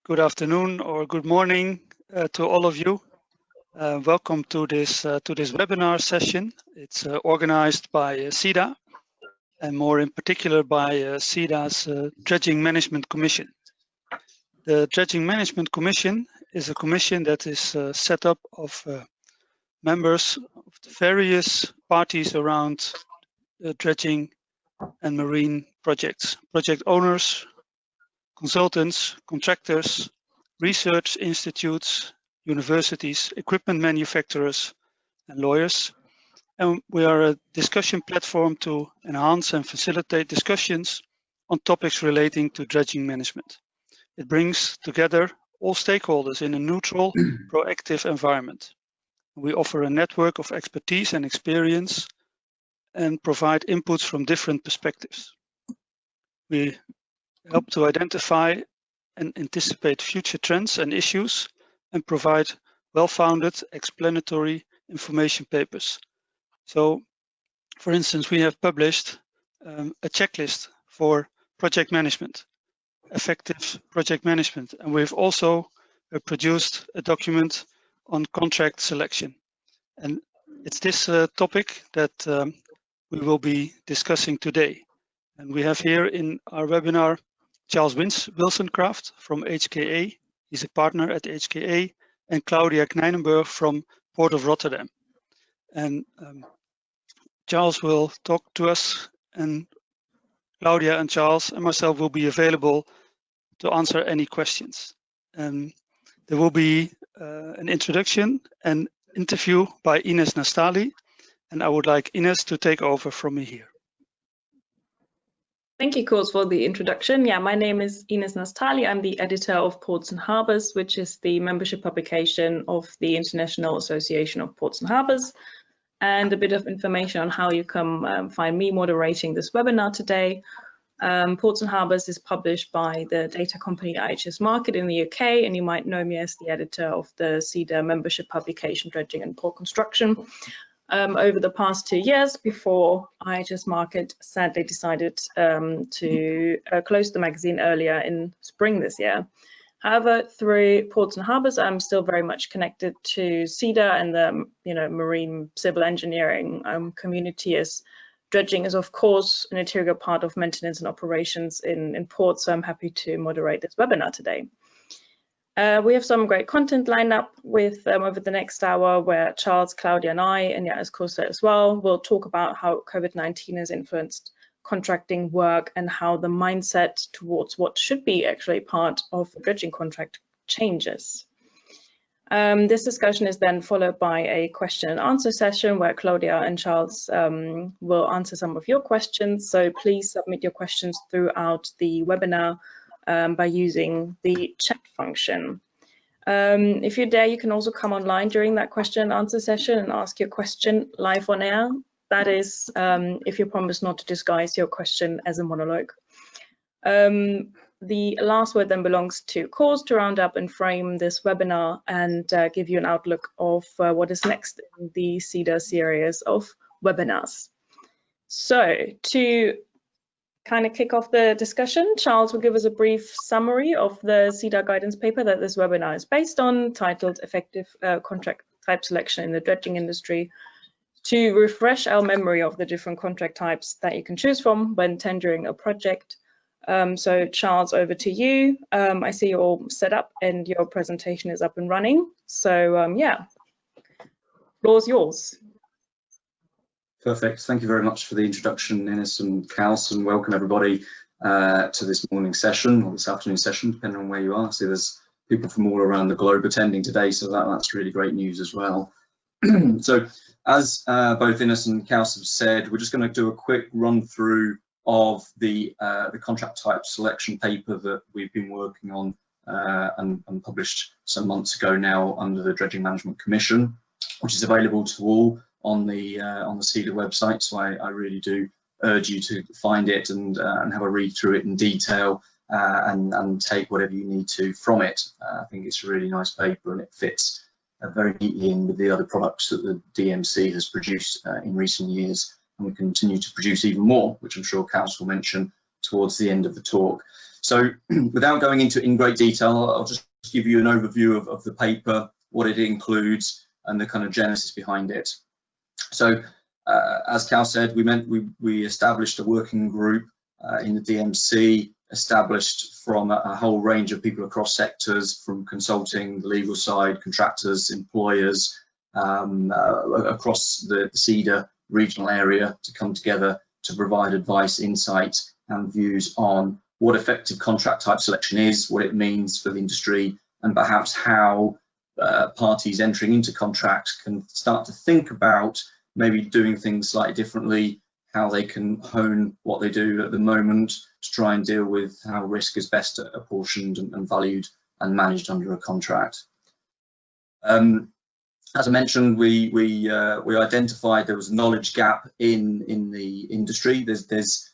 good afternoon or good morning to all of you. Welcome to this webinar session. It's organized by CEDA, and more in particular by CEDA's Dredging Management Commission. The Dredging Management Commission is a commission that is set up of members of the various parties around dredging and marine projects, project owners, consultants, contractors, research institutes, universities, equipment manufacturers, and lawyers. And we are a discussion platform to enhance and facilitate discussions on topics relating to dredging management. It brings together all stakeholders in a neutral, proactive environment. We offer a network of expertise and experience and provide inputs from different perspectives. We help to identify and anticipate future trends and issues and provide well-founded explanatory information papers. So, for instance, we have published a checklist for project management, effective project management, and we've also produced a document on contract selection. And it's this topic that we will be discussing today. And we have here in our webinar Charles Wilsoncroft from HKA, he's a partner at HKA, and Claudia Knijnenburg from Port of Rotterdam. And Charles will talk to us, and Claudia and Charles and myself will be available to answer any questions. And there will be an introduction and interview by Ines Nastali, and I would like Ines to take over from me here. Thank you, Koos, for the introduction. Yeah, my name is Ines Nastali. I'm the editor of Ports and Harbours, which is the membership publication of the International Association of Ports and Harbours. And a bit of information on how you can find me moderating this webinar today. Ports and Harbours is published by the data company IHS Markit in the UK, and you might know me as the editor of the CEDA membership publication, Dredging and Port Construction. Over the past 2 years, before IHS Markit sadly decided to close the magazine earlier in spring this year. However, through Ports and Harbours, I'm still very much connected to CEDA and the marine civil engineering community, as dredging is of course an integral part of maintenance and operations in ports. So I'm happy to moderate this webinar today. We have some great content lined up with over the next hour, where Charles, Claudia, and I, and as Koos said as well, will talk about how COVID-19 has influenced contracting work and how the mindset towards what should be actually part of a dredging contract changes. This discussion is then followed by a question and answer session where Claudia and Charles will answer some of your questions. So please submit your questions throughout the webinar by using the chat function. If you're there, you can also come online during that question and answer session and ask your question live on air. That is, if you promise not to disguise your question as a monologue. The last word then belongs to Koos to round up and frame this webinar and give you an outlook of what is next in the CEDA series of webinars. So to kind of kick off the discussion, Charles will give us a brief summary of the CEDA guidance paper that this webinar is based on, titled Effective Contract Type Selection in the Dredging Industry, to refresh our memory of the different contract types that you can choose from when tendering a project. So Charles, over to you. I see you're all set up and your presentation is up and running. So yeah, floor's yours. Perfect. Thank you very much for the introduction, Ines and Klaus, and welcome everybody to this morning session or this afternoon session, depending on where you are. I see there's people from all around the globe attending today, so that's really great news as well. So as both Ines and Klaus have said, we're just going to do a quick run through of the contract type selection paper that we've been working on and published some months ago now under the Dredging Management Commission, which is available to all on the CEDA website. So I really do urge you to find it and have a read through it in detail and take whatever you need to from it. I think it's a really nice paper and it fits very neatly in with the other products that the DMC has produced in recent years, and we continue to produce even more, which I'm sure Klaus will mention towards the end of the talk. So without going into it in great detail, I'll just give you an overview of the paper, what it includes, and the kind of genesis behind it. So as Cal said, we established a working group in the DMC, established from a whole range of people across sectors, from consulting, the legal side, contractors, employers, across the CEDA regional area, to come together to provide advice, insight and views on what effective contract type selection is, what it means for the industry, and perhaps how parties entering into contracts can start to think about maybe doing things slightly differently, how they can hone what they do at the moment to try and deal with how risk is best apportioned and valued and managed under a contract. As I mentioned, we identified there was a knowledge gap in the industry. There's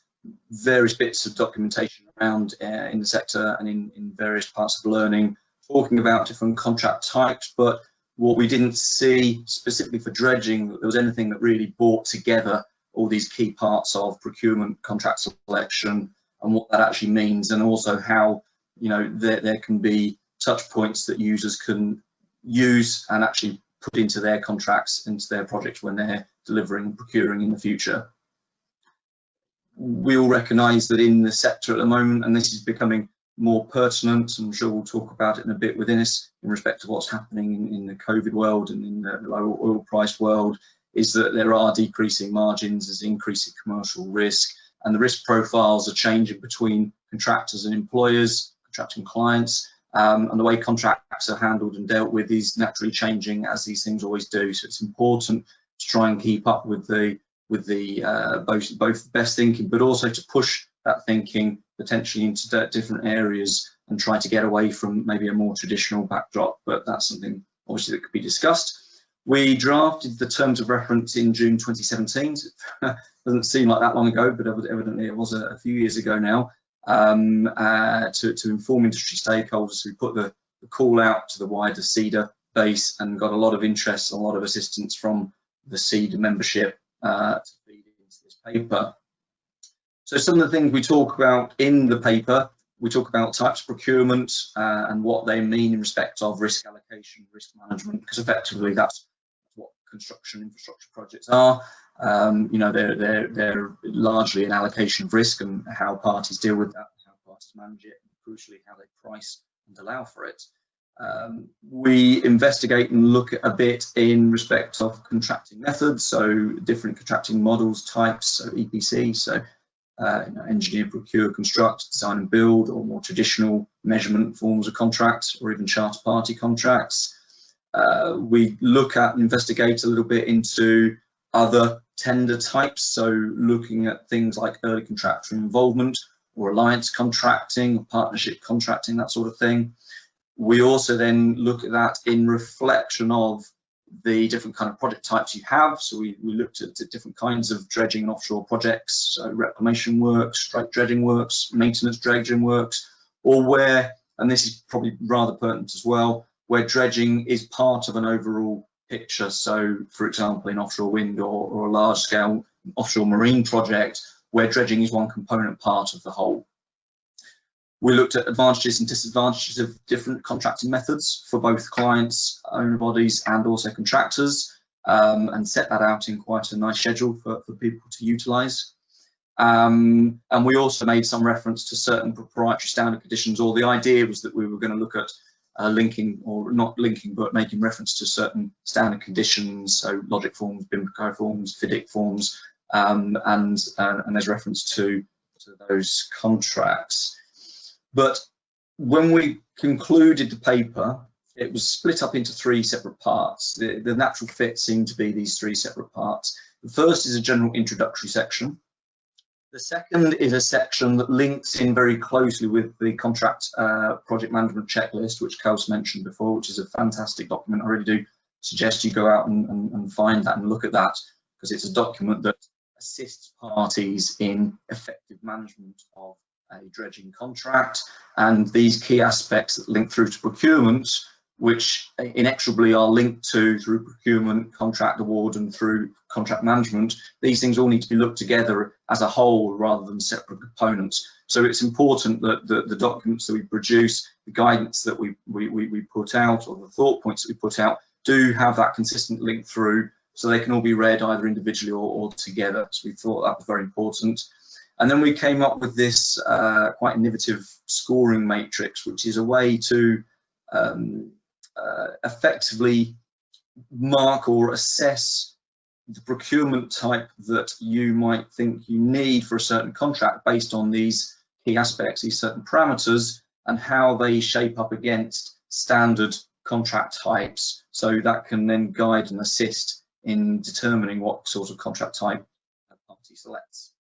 various bits of documentation around in the sector and in various parts of learning talking about different contract types, but what we didn't see specifically for dredging, there was anything that really brought together all these key parts of procurement, contract selection, and what that actually means, and also how, you know, there can be touch points that users can use and actually put into their contracts, into their projects when they're delivering and procuring in the future. We all recognise that in the sector at the moment, and this is becoming more pertinent, I'm sure we'll talk about it in a bit with Ines, in respect to what's happening in the COVID world and in the low oil price world, is that there are decreasing margins, there's increasing commercial risk, and the risk profiles are changing between contractors and employers, contracting clients, and the way contracts are handled and dealt with is naturally changing, as these things always do. So it's important to try and keep up with the both best thinking, but also to push that thinking potentially into different areas and try to get away from maybe a more traditional backdrop, but that's something obviously that could be discussed. We drafted the terms of reference in June 2017. It doesn't seem like that long ago, but evidently it was a few years ago now, to inform industry stakeholders. We put the call out to the wider CEDA base and got a lot of interest, a lot of assistance from the CEDA membership to feed into this paper. So some of the things we talk about in the paper, we talk about types of procurement and what they mean in respect of risk allocation, risk management, because effectively that's what construction infrastructure projects are. You know, they're largely an allocation of risk and how parties deal with that, how parties manage it, and crucially how they price and allow for it. We investigate and look at a bit in respect of contracting methods, so different contracting models, types, so EPC, so you know, engineer, procure, construct, design and build, or more traditional measurement forms of contracts, or even charter party contracts. We look at and investigate a little bit into other tender types, so looking at things like early contractor involvement, or alliance contracting, or partnership contracting, that sort of thing. We also then look at that in reflection of the different kind of project types you have. So we looked at different kinds of dredging and offshore projects, so reclamation works, straight dredging works, maintenance dredging works, or where, and this is probably rather pertinent as well, where dredging is part of an overall picture. So for example, in offshore wind or a large scale offshore marine project, where dredging is one component part of the whole. We looked at advantages and disadvantages of different contracting methods for both clients, owner bodies and also contractors, and set that out in quite a nice schedule for people to utilise. And we also made some reference to certain proprietary standard conditions, or the idea was that we were going to look at linking, or not linking, but making reference to certain standard conditions, so logic forms, BIMCO forms, FIDIC forms, and there's reference to those contracts. But when we concluded the paper, it was split up into three separate parts. The natural fit seemed to be these three separate parts. The first is a general introductory section. The second is a section that links in very closely with the contract project management checklist, which Kels mentioned before, which is a fantastic document. I really do suggest you go out and find that and look at that, because it's a document that assists parties in effective management of a dredging contract, and these key aspects that link through to procurement which inexorably are linked to through procurement, contract award, and through contract management. These things all need to be looked together as a whole rather than separate components. So it's important that the documents that we produce, the guidance that we put out, or the thought points that we put out, do have that consistent link through, so they can all be read either individually or together. So we thought that was very important. And then we came up with this quite innovative scoring matrix, which is a way to effectively mark or assess the procurement type that you might think you need for a certain contract based on these key aspects, these certain parameters, and how they shape up against standard contract types. So that can then guide and assist in determining what sort of contract type a party selects.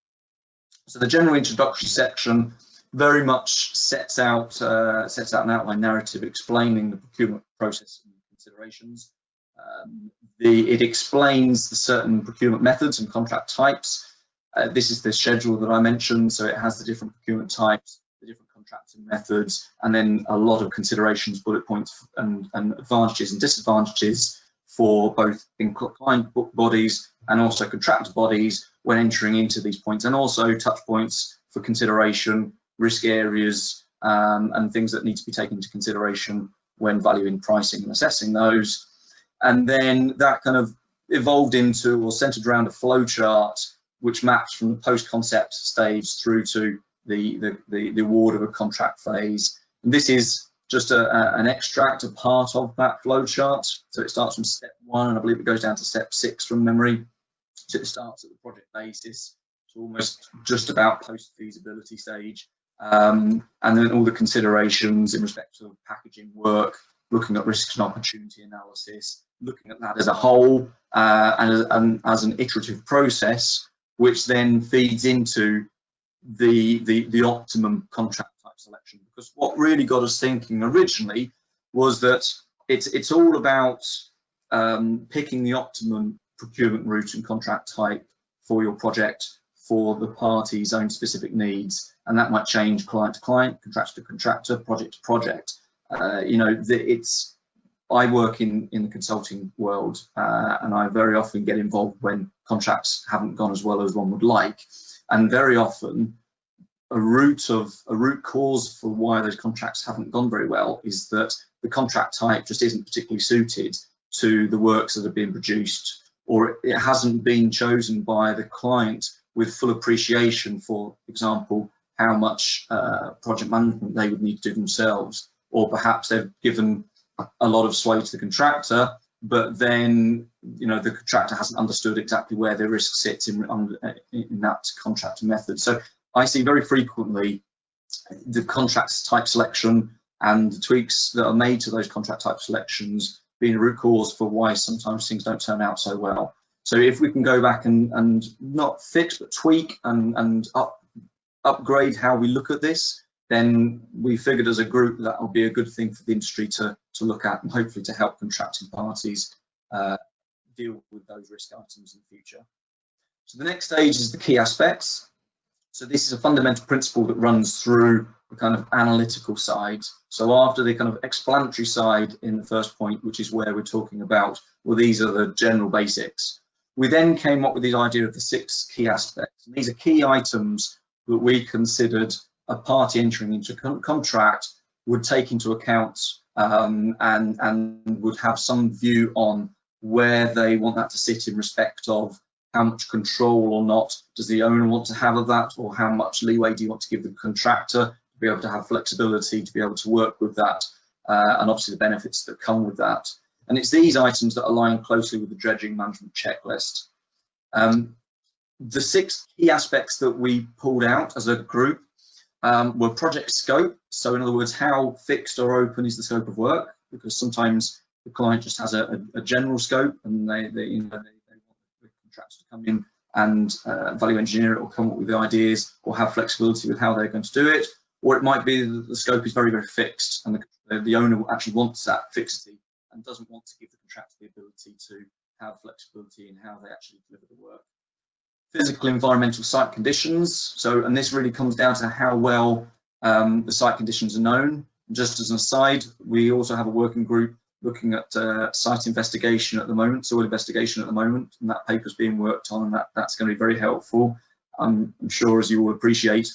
So the general introductory section very much sets out an outline narrative explaining the procurement process and considerations. It explains the certain procurement methods and contract types. This is the schedule that I mentioned, so it has the different procurement types, the different contracting methods, and then a lot of considerations, bullet points, and advantages and disadvantages for both client bodies and also contractor bodies when entering into these points, and also touch points for consideration, risk areas, and things that need to be taken into consideration when valuing pricing and assessing those. And then that kind of evolved into, or centered around, a flow chart which maps from the post-concept stage through to the award of a contract phase. And this is just an extract, a part of that flow chart. So it starts from step 1, and I believe it goes down to step 6 from memory. So it starts at the project basis, so almost just about post-feasibility stage. And then all the considerations in respect of packaging work, looking at risks and opportunity analysis, looking at that as a whole and as an iterative process, which then feeds into the optimum contract type selection. Because what really got us thinking originally was that it's all about picking the optimum procurement route and contract type for your project, for the party's own specific needs, and that might change client to client, contractor to contractor, project to project. You know, I work in the consulting world, and I very often get involved when contracts haven't gone as well as one would like, and very often a root cause for why those contracts haven't gone very well is that the contract type just isn't particularly suited to the works that are being produced, or it hasn't been chosen by the client with full appreciation, for example, how much project management they would need to do themselves, or perhaps they've given a lot of sway to the contractor, but then, you know, the contractor hasn't understood exactly where their risk sits in that contract method. So I see very frequently the contract type selection and the tweaks that are made to those contract type selections being a root cause for why sometimes things don't turn out so well. So if we can go back and not fix but tweak and upgrade how we look at this, then we figured as a group that will be a good thing for the industry to look at, and hopefully to help contracting parties deal with those risk items in the future. So the next stage is the key aspects. So this is a fundamental principle that runs through the kind of analytical side. So after the kind of explanatory side in the first point, which is where we're talking about, well, these are the general basics. We then came up with the idea of the 6 key aspects. And these are key items that we considered a party entering into a contract would take into account and would have some view on where they want that to sit in respect of how much control or not does the owner want to have of that, or how much leeway do you want to give the contractor to be able to have flexibility to be able to work with that, and obviously the benefits that come with that. And it's these items that align closely with the dredging management checklist. The 6 key aspects that we pulled out as a group were project scope. So in other words, how fixed or open is the scope of work? Because sometimes the client just has a general scope, and they want the contractor to come in and value engineer it, or come up with the ideas, or have flexibility with how they're going to do it. Or it might be that the scope is very, very fixed, and the owner actually wants that fixity and doesn't want to give the contractor the ability to have flexibility in how they actually deliver the work. Physical environmental site conditions. So, and this really comes down to how well the site conditions are known. Just as an aside, we also have a working group looking at site investigation at the moment, soil investigation at the moment, and that paper's being worked on, and that's going to be very helpful. I'm sure, as you will appreciate,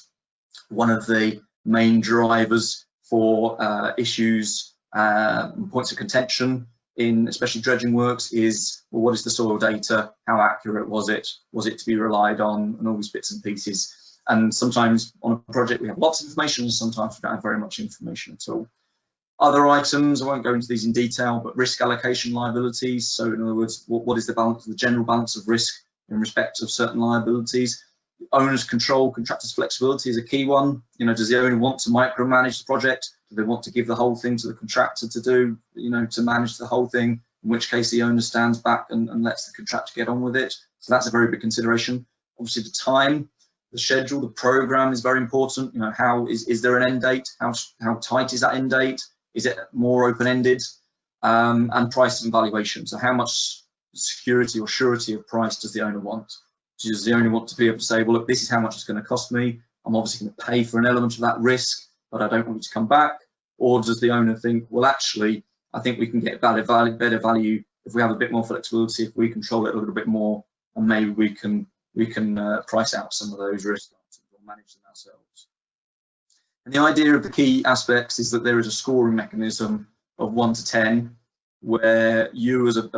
one of the main drivers for issues, points of contention in especially dredging works is, well, what is the soil data? How accurate was it? Was it to be relied on? And all these bits and pieces. And sometimes on a project we have lots of information, and sometimes we don't have very much information at all. Other items, I won't go into these in detail, but risk allocation liabilities. So in other words, what is the balance, the general balance of risk in respect of certain liabilities? Owner's control, contractor's flexibility is a key one. You know, does the owner want to micromanage the project? Do they want to give the whole thing to the contractor to do, you know, to manage the whole thing? In which case the owner stands back and lets the contractor get on with it. So that's a very big consideration. Obviously the time, the schedule, the program is very important. You know, how is there an end date? How tight is that end date? Is it more open-ended? And price and valuation. So how much security or surety of price does the owner want? Does the owner want to be able to say, well, look, this is how much it's going to cost me. I'm obviously going to pay for an element of that risk, but I don't want you to come back. Or does the owner think, well, actually, I think we can get better value if we have a bit more flexibility, if we control it a little bit more, and maybe we can price out some of those risks or manage them ourselves. And the idea of the key aspects is that there is a scoring mechanism of 1 to 10, where you as a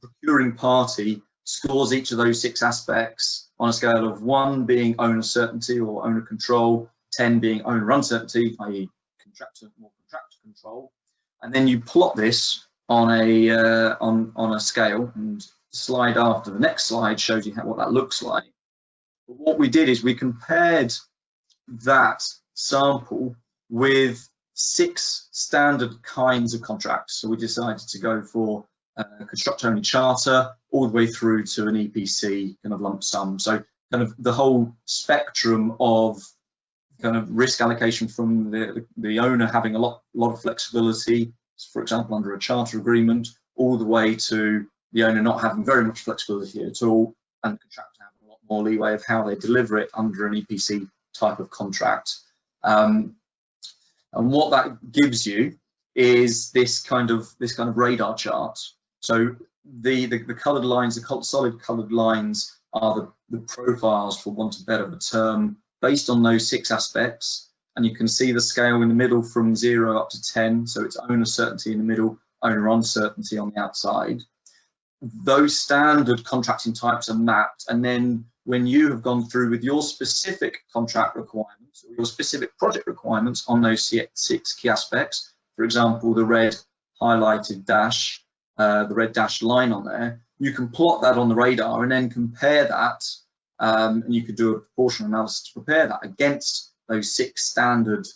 procuring party scores each of those 6 aspects on a scale of 1 being owner certainty or owner control, 10 being owner uncertainty, i.e. contractor control. And then you plot this on a scale, and the slide after the next slide shows you what that looks like. But what we did is we compared that sample with 6 standard kinds of contracts. So we decided to go for a construct-only charter all the way through to an EPC kind of lump sum. So kind of the whole spectrum of kind of risk allocation from the owner having a lot of flexibility, for example, under a charter agreement, all the way to the owner not having very much flexibility at all, and the contractor having a lot more leeway of how they deliver it under an EPC type of contract. And what that gives you is this kind of radar chart. So the coloured lines, the solid coloured lines, are the profiles, for want of a better term, based on those 6 aspects. And you can see the scale in the middle from 0 up to 10. So it's owner certainty in the middle, owner uncertainty on the outside. Those standard contracting types are mapped, and then when you have gone through with your specific contract requirements or your specific project requirements on those 6 key aspects, for example, the red highlighted dash, the red dashed line on there, you can plot that on the radar and then compare that, and you could do a proportional analysis to compare that against those 6 standard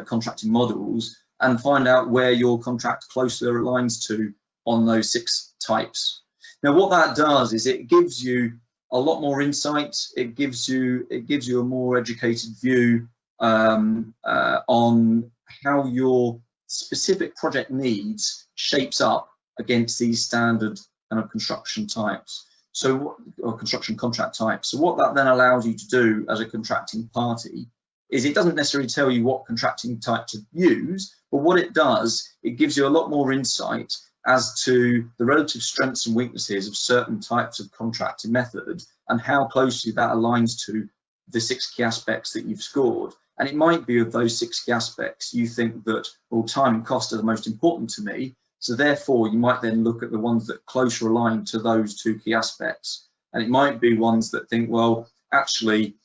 contracting models and find out where your contract closely aligns to on those 6 types. Now, what that does is it gives you a lot more insight. It gives you a more educated view on how your specific project needs shapes up against these standard kind of construction types. So, or construction contract types. So what that then allows you to do as a contracting party is it doesn't necessarily tell you what contracting type to use, but what it does, it gives you a lot more insight as to the relative strengths and weaknesses of certain types of contracting method and how closely that aligns to the 6 key aspects that you've scored. And it might be of those 6 key aspects you think that, well, time and cost are the most important to me, so therefore you might then look at the ones that closer align to those 2 key aspects. And it might be ones that think, well, actually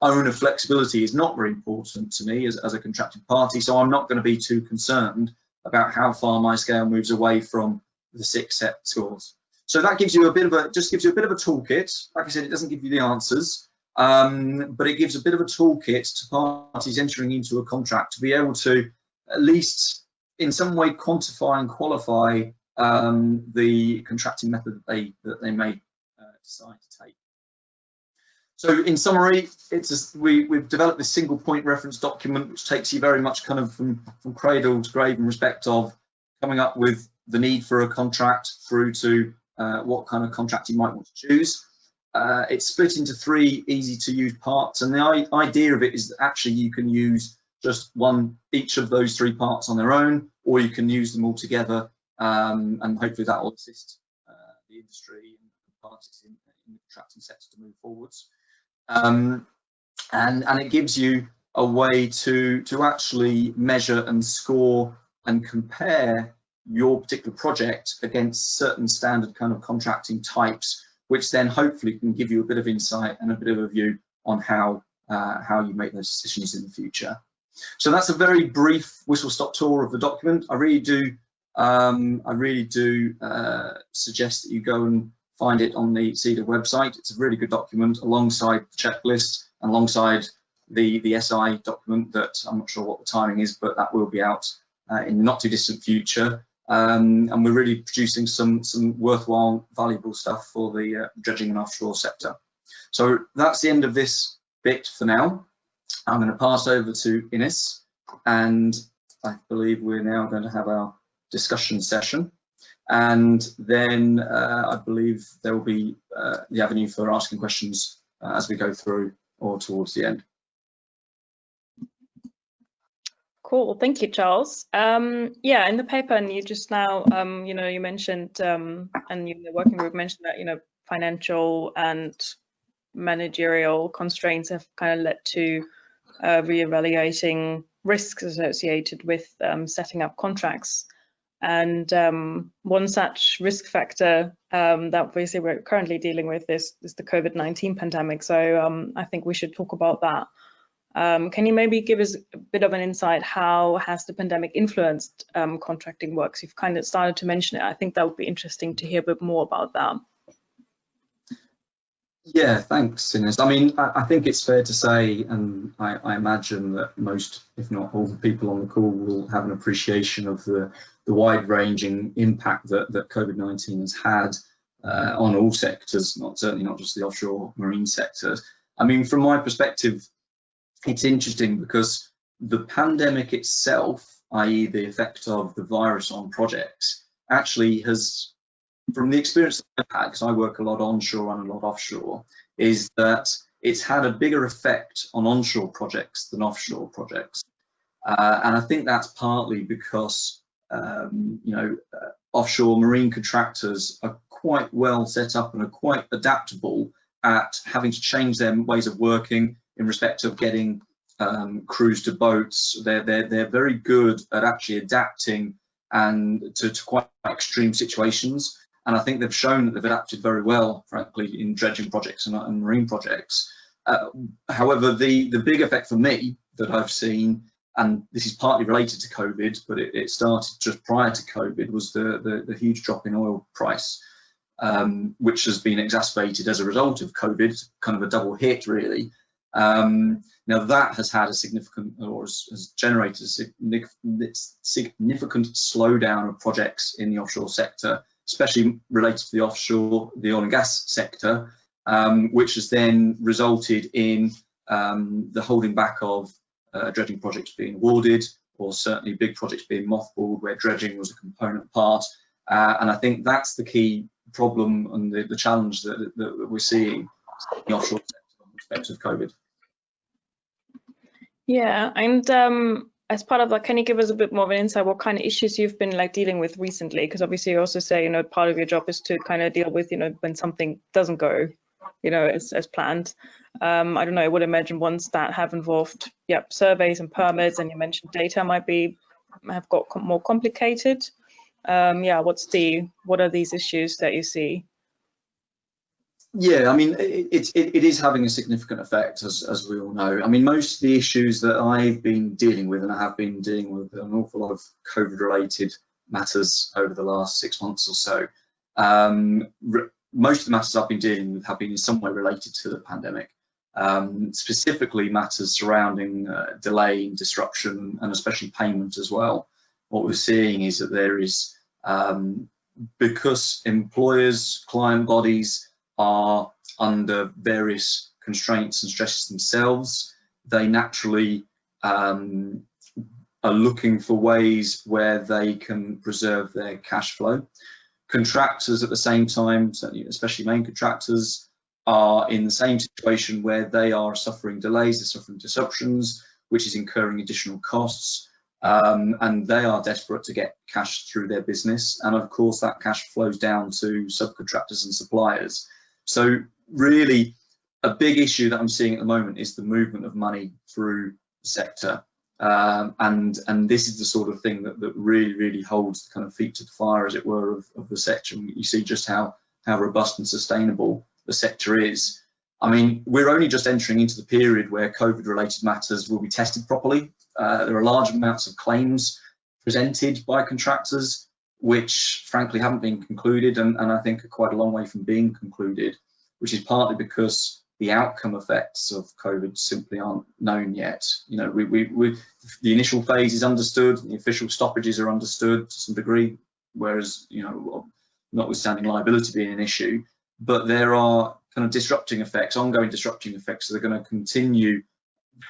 owner flexibility is not very important to me as a contracting party, so I'm not going to be too concerned about how far my scale moves away from the 6 set scores. So that gives you a bit of a toolkit. Like I said, it doesn't give you the answers, but it gives a bit of a toolkit to parties entering into a contract to be able to at least in some way quantify and qualify the contracting method that they may decide to take. So in summary, we've developed this single point reference document which takes you very much kind of from cradle to grave in respect of coming up with the need for a contract through to what kind of contract you might want to choose. It's split into 3 easy to use parts, and the idea of it is that actually you can use just each of those 3 parts on their own, or you can use them all together, and hopefully that will assist the industry and parties in the contracting sector to move forwards. And it gives you a way to actually measure and score and compare your particular project against certain standard kind of contracting types, which then hopefully can give you a bit of insight and a bit of a view on how you make those decisions in the future. So that's a very brief whistle-stop tour of the document. I really do suggest that you go and find it on the CEDA website. It's a really good document alongside the checklist and alongside the SI document that I'm not sure what the timing is, but that will be out in the not too distant future. And we're really producing some worthwhile, valuable stuff for the dredging and offshore sector. So that's the end of this bit for now. I'm going to pass over to Ines, and I believe we're now going to have our discussion session. And then I believe there will be the avenue for asking questions as we go through or towards the end. Cool, thank you, Charles. Yeah, in the paper, and you just now, you mentioned, and the working group mentioned that, financial and managerial constraints have kind of led to reevaluating risks associated with setting up contracts. And one such risk factor that obviously we're currently dealing with is the COVID-19 pandemic. So I think we should talk about that. Can you maybe give us a bit of an insight? How has the pandemic influenced contracting works? You've kind of started to mention it. I think that would be interesting to hear a bit more about that. Yeah, thanks, Ines. I mean, I think it's fair to say, and I imagine that most, if not all, the people on the call will have an appreciation of the wide-ranging impact that COVID-19 has had on all sectors, certainly not just the offshore marine sector. I mean, from my perspective, it's interesting because the pandemic itself, i.e. the effect of the virus on projects, actually has, from the experience that I've had, because I work a lot onshore and a lot offshore, is that it's had a bigger effect on onshore projects than offshore projects. And I think that's partly because, offshore marine contractors are quite well set up and are quite adaptable at having to change their ways of working in respect of getting crews to boats. They're very good at actually adapting and to quite extreme situations. And I think they've shown that they've adapted very well, frankly, in dredging projects and marine projects. However, the big effect for me that I've seen, and this is partly related to COVID, but it started just prior to COVID, was the huge drop in oil price, which has been exacerbated as a result of COVID, kind of a double hit, really. Now that has had a significant, or has generated a significant slowdown of projects in the offshore sector, especially related to the oil and gas sector, which has then resulted in the holding back of dredging projects being awarded, or certainly big projects being mothballed where dredging was a component part. And I think that's the key problem and the challenge that we're seeing in the offshore sector with respect to COVID. Yeah, and as part of that, can you give us a bit more of an insight what kind of issues you've been dealing with recently? Because obviously you also say, part of your job is to kind of deal with, when something doesn't go, as planned. I don't know, I would imagine ones that have involved, surveys and permits, and you mentioned data have got more complicated. What are these issues that you see? Yeah, I mean, it is having a significant effect, as we all know. I mean, most of the issues that I've been dealing with, and I have been dealing with an awful lot of COVID-related matters over the last 6 months or so, most of the matters I've been dealing with have been in some way related to the pandemic, specifically matters surrounding delay and disruption, and especially payment as well. What we're seeing is that there is, because employers, client bodies, are under various constraints and stresses themselves, they naturally are looking for ways where they can preserve their cash flow. Contractors at the same time, especially main contractors, are in the same situation where they are suffering delays, they're suffering disruptions, which is incurring additional costs. and they are desperate to get cash through their business, and of course that cash flows down to subcontractors and suppliers. So really a big issue that I'm seeing at the moment is the movement of money through the sector, and this is the sort of thing that really holds the kind of feet to the fire, as it were, of the sector. You see just how robust and sustainable the sector is. I mean, we're only just entering into the period where COVID-related matters will be tested properly. There are large amounts of claims presented by contractors, which frankly haven't been concluded, and I think are quite a long way from being concluded, which is partly because the outcome effects of COVID simply aren't known yet. You know, the initial phase is understood, the official stoppages are understood to some degree, whereas, you know, notwithstanding liability being an issue, but there are kind of disrupting effects, ongoing disrupting effects that are going to continue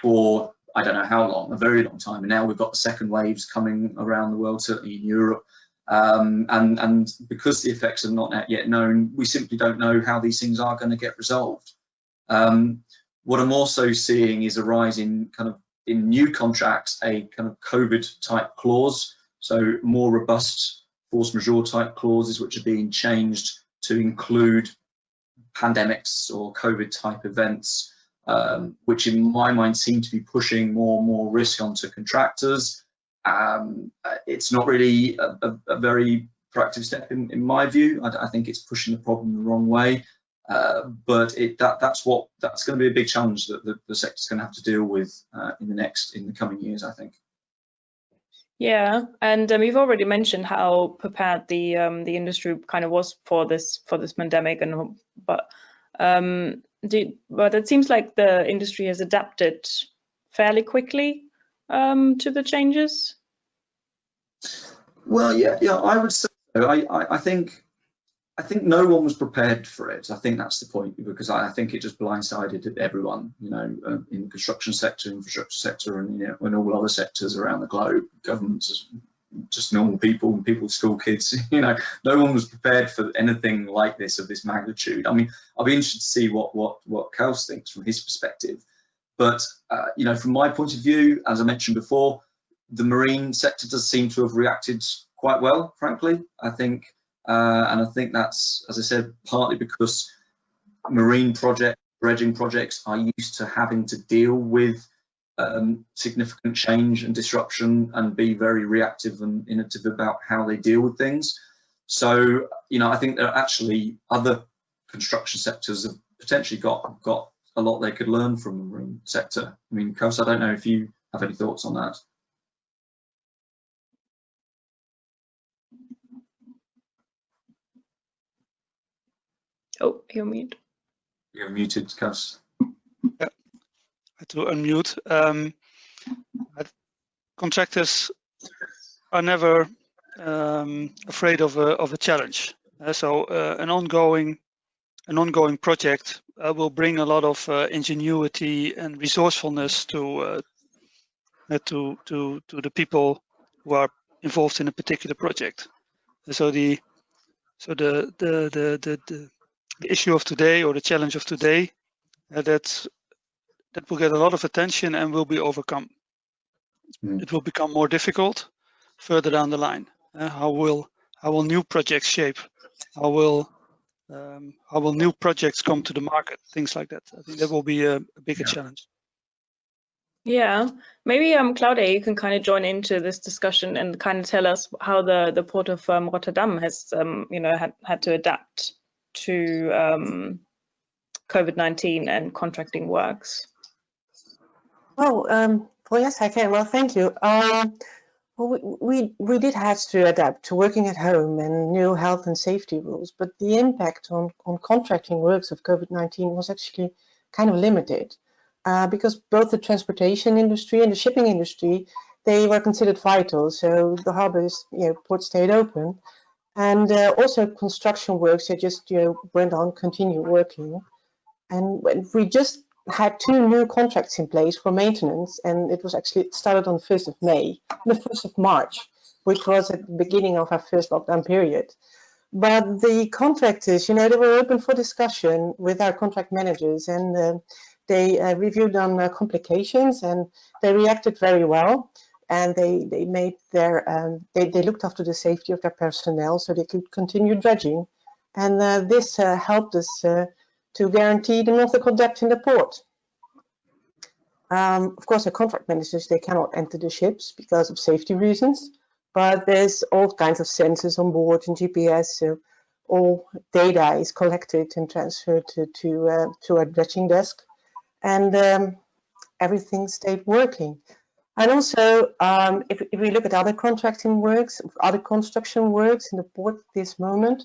for I don't know how long, a very long time. And now we've got the second waves coming around the world, certainly in Europe. And because the effects are not yet known, we simply don't know how these things are going to get resolved. What I'm also seeing is a rise in in new contracts, a kind of COVID type clause, so more robust force majeure type clauses which are being changed to include pandemics or COVID type events, which in my mind seem to be pushing more and more risk onto contractors. It's not really a very proactive step in my view. I think it's pushing the problem the wrong way, but that's going to be a big challenge that the sector's going to have to deal with in the coming years, I think. Yeah, and you've already mentioned how prepared the industry kind of was for this pandemic, but it seems like the industry has adapted fairly quickly to the changes. Well, yeah, I would say so. I think no one was prepared for it. I think that's the point, because I think it just blindsided everyone, you know, in the construction sector, infrastructure sector, and, you know, in all other sectors around the globe, governments, just normal people, school kids, you know, no one was prepared for anything like this of this magnitude. I mean, I'll be interested to see what Kels thinks from his perspective. But, you know, from my point of view, as I mentioned before, the marine sector does seem to have reacted quite well, frankly, I think. And I think that's, as I said, partly because marine dredging projects are used to having to deal with significant change and disruption and be very reactive and innovative about how they deal with things. So, you know, I think there are actually other construction sectors have potentially got a lot they could learn from the marine sector. I mean, Kels, I don't know if you have any thoughts on that. Oh, you're muted. You're muted, Kels. Yeah, I had to unmute. Contractors are never afraid of a challenge. So an ongoing project will bring a lot of ingenuity and resourcefulness to the people who are involved in a particular project. So the issue of today, or the challenge of today, that will get a lot of attention and will be overcome. It will become more difficult further down the line. How will new projects shape? How will new projects come to the market? Things like that. I think that will be a bigger challenge. Yeah, maybe Claudia, you can kind of join into this discussion and kind of tell us how the Port of Rotterdam has, you know, had to adapt to COVID-19 and contracting works. Well, yes, I can. Well, thank you. We did have to adapt to working at home and new health and safety rules, but the impact on contracting works of COVID-19 was actually kind of limited, because both the transportation industry and the shipping industry, they were considered vital. So the harbors, you know, ports stayed open, and also construction works, they just, you know, went on, continue working. And we just had 2 new contracts in place for maintenance, and it started on the 1st of May, the 1st of March, which was at the beginning of our first lockdown period. But the contractors, you know, they were open for discussion with our contract managers, and they reviewed on complications, and they reacted very well. and they made their they looked after the safety of their personnel so they could continue dredging, and this helped us to guarantee the normal conduct in the port. Of course, the contract managers, they cannot enter the ships because of safety reasons, but there's all kinds of sensors on board and GPS, so all data is collected and transferred to a dredging desk, and everything stayed working. And also, if we look at other contracting works, other construction works in the port at this moment,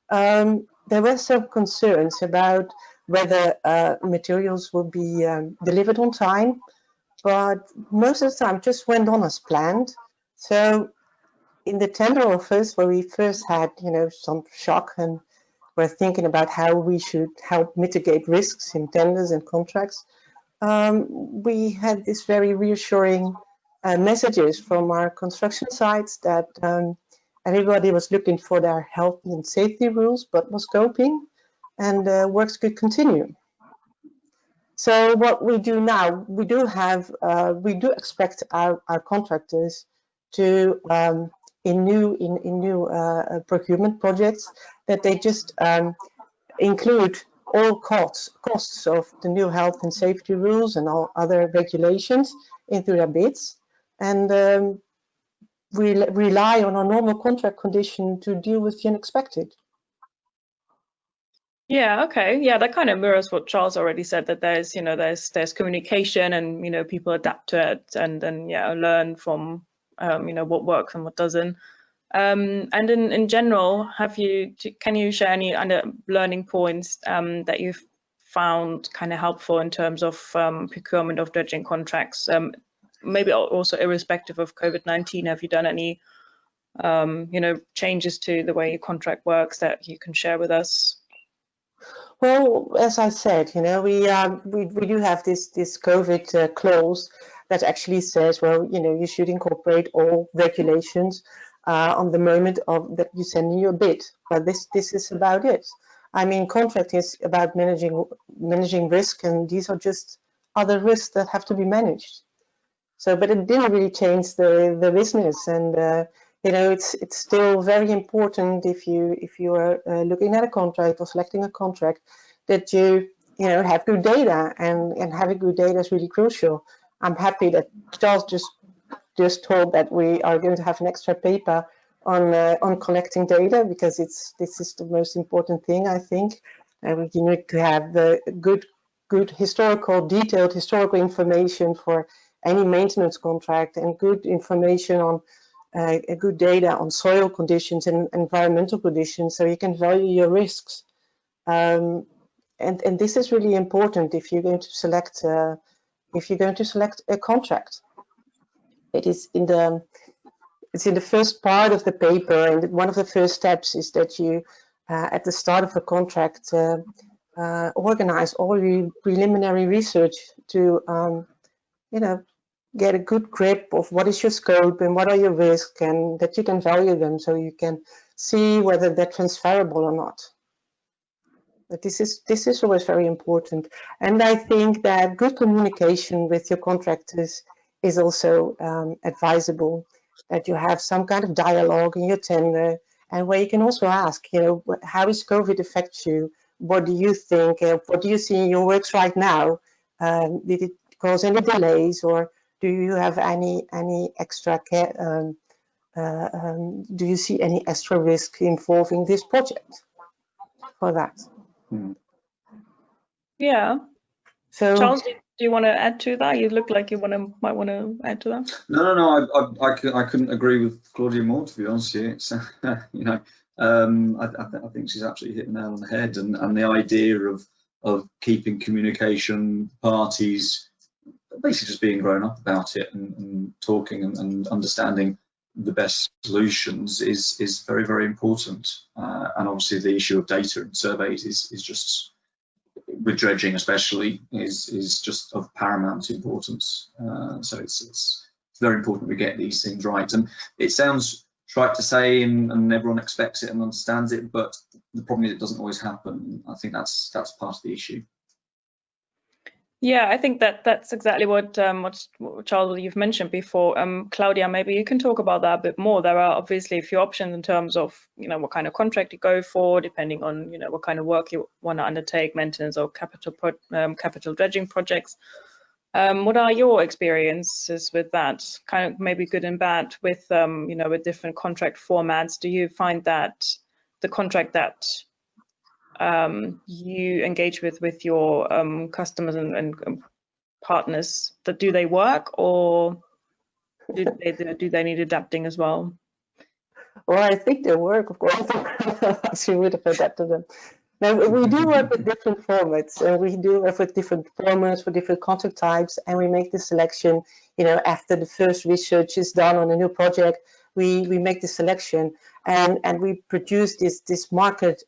there were some concerns about whether materials will be delivered on time, but most of the time just went on as planned. So in the tender office, where we first had, some shock and were thinking about how we should help mitigate risks in tenders and contracts, we had this very reassuring messages from our construction sites that everybody was looking for their health and safety rules, but was coping, and works could continue. So what we do now, we do expect our contractors to in new procurement projects that they just include all costs of the new health and safety rules and all other regulations into their bids, and we rely on a normal contract condition to deal with the unexpected. Yeah, okay. Yeah, that kind of mirrors what Charles already said, that there's communication, and people adapt to it, and then learn from what works and what doesn't. And in general, can you share any learning points that you've found kind of helpful in terms of procurement of dredging contracts? Maybe also irrespective of COVID-19, have you done any changes to the way your contract works that you can share with us? Well, as I said, we do have this COVID clause that actually says, well, you should incorporate all regulations on the moment that you send in your bid. But this is about it. I mean, contract is about managing risk, and these are just other risks that have to be managed. So, but it didn't really change the business, and it's still very important if you are looking at a contract or selecting a contract that you have good data, and having good data is really crucial. I'm happy that Charles just told that we are going to have an extra paper on collecting data, because this is the most important thing, I think. And you need to have good detailed historical information for any maintenance contract, and good information on good data on soil conditions and environmental conditions, so you can value your risks. And this is really important if you're going to select a contract. It's in the first part of the paper, and one of the first steps is that you at the start of a contract organize all your preliminary research to get a good grip of what is your scope and what are your risks, and that you can value them so you can see whether they're transferable or not. But this is always very important, and I think that good communication with your contractors is also advisable, that you have some kind of dialogue in your tender, and where you can also ask, how does COVID affect you? What do you think? What do you see in your works right now? Did it cause any delays, or do you have any extra care? Do you see any extra risk involving this project for that? Yeah. So, Charles, do you want to add to that? You look like you might want to add to that. No. I couldn't agree with Claudia more, to be honest with you. It's, I think she's absolutely hit the nail on the head, and the idea of keeping communication, parties, basically just being grown up about it, and talking and understanding the best solutions is very, very important. And obviously the issue of data and surveys is just, with dredging especially, is just of paramount importance. So it's very important we get these things right. And it sounds trite to say, and everyone expects it and understands it, but the problem is it doesn't always happen. I think that's part of the issue. Yeah, I think that's exactly what Charles, you've mentioned before. Claudia, maybe you can talk about that a bit more. There are obviously a few options in terms of, what kind of contract you go for, depending on, what kind of work you want to undertake, maintenance or capital dredging projects. What are your experiences with that? Kind of maybe good and bad with, with different contract formats. Do you find that the contract that you engage with your customers and partners, that do they work, or do they need adapting as well? Well, I think they work, of course. Else you would have adapted them. Now, we do work with different formats. We do work with different formats for different contract types, and we make the selection, after the first research is done on a new project. We make the selection, and we produce this market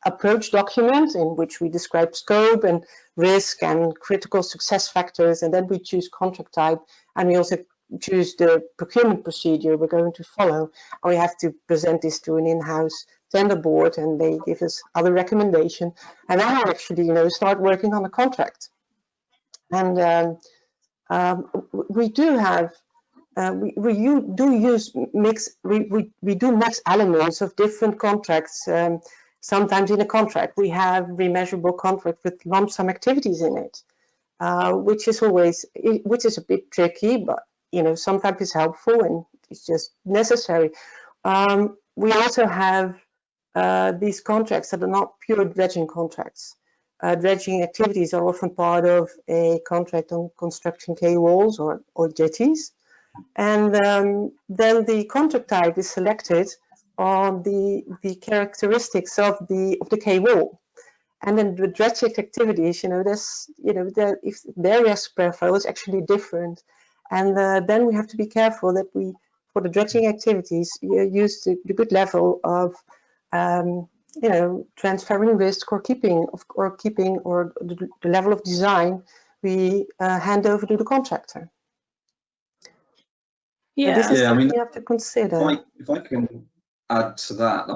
approach document in which we describe scope and risk and critical success factors, and then we choose contract type, and we also choose the procurement procedure we're going to follow, and we have to present this to an in-house tender board, and they give us other recommendation, and then we actually start working on the contract. And we do have we do mix elements of different contracts. Sometimes in a contract we have remeasurable contract with lump sum activities in it, which is a bit tricky, but sometimes it's helpful and it's just necessary. We also have these contracts that are not pure dredging contracts. Dredging activities are often part of a contract on construction quay walls or jetties, and then the contract type is selected on the characteristics of the quay wall, and then the dredging activities, if their risk profile is actually different, and then we have to be careful that we, for the dredging activities, use the good level of transferring risk or keeping the level of design we hand over to the contractor. Yeah, this is something you have to consider. If I can add to that,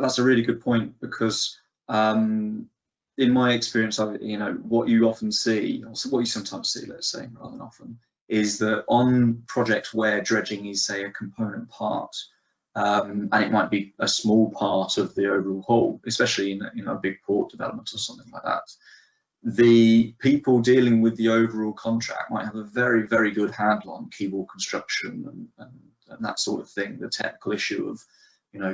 that's a really good point, because in my experience, what you often see, or what you sometimes see, let's say, rather than often, is that on projects where dredging is, say, a component part, and it might be a small part of the overall whole, especially in a big port development or something like that, the people dealing with the overall contract might have a very, very good handle on quay wall construction and that sort of thing, the technical issue of